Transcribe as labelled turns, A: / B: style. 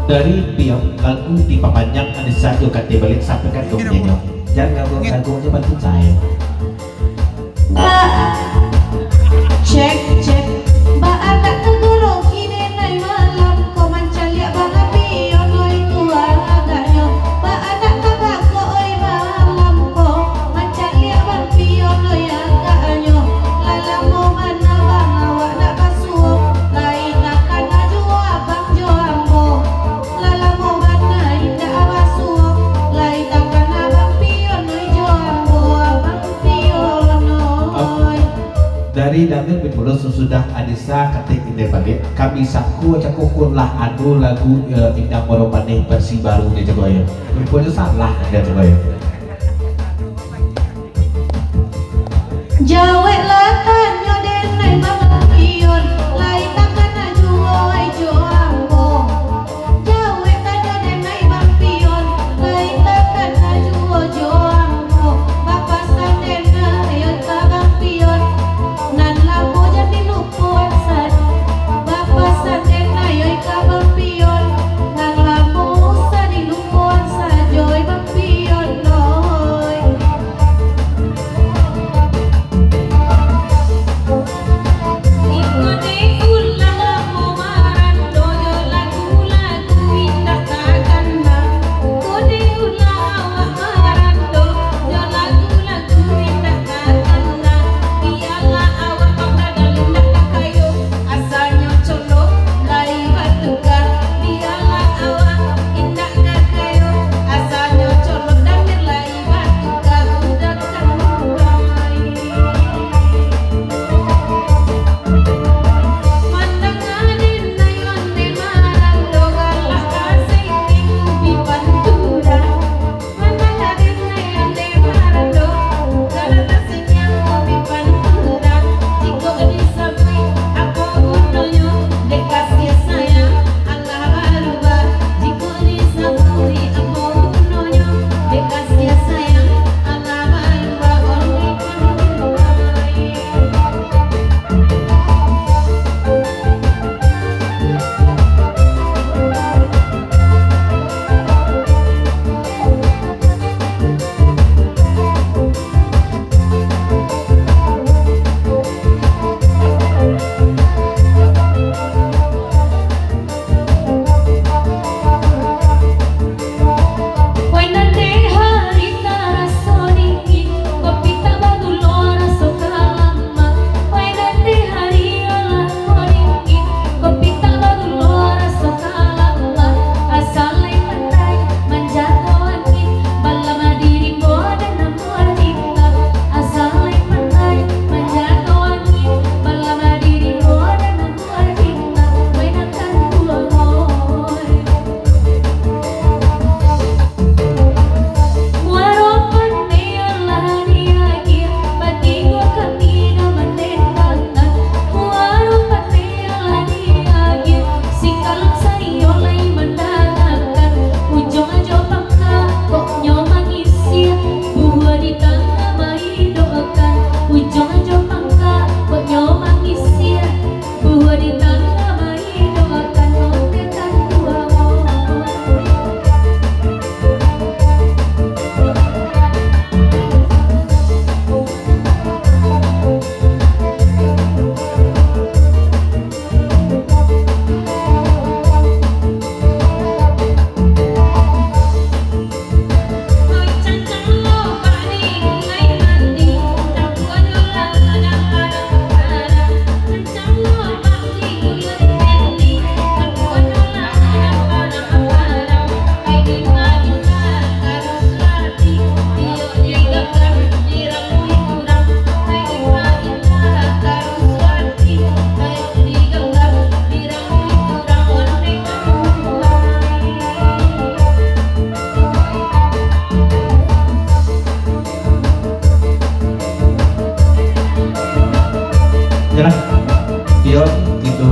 A: dari piok lagu dipapanjang ada satu kata balik sampai kan dongnya jangan lagunya bantu saya
B: cek cek ba anak tegoro kini nai malam ko mancalia bang pion oi tua agaknya ba anak kakak ko oi malam ko mancalia bang pion oi agaknya lala mo mana bang awak nak kasuo lain akan aju abang joambo lala mo mana indah abasuo lain akan abang pion oi joambo abang pion oi
A: dari David bin Mulus sudah Adisa ketik ide balik kami saku cakukun lah adu lagu Indah Morobane versi baru di Jagoya berpuluh salah ada Jagoya
B: Jawa latan nyoden nai bang pion lain takkan ajuo ajo ambo Jawa kan nyoden nai bang pion lain takkan ajuo jo ambo bapak saden ayo ta bang pion nan labo jadi lupuan sad bapak saden ayo ka bang pion nan labo sadi lupuan sajoy bang pion loy
A: Ya lah. Tio gitu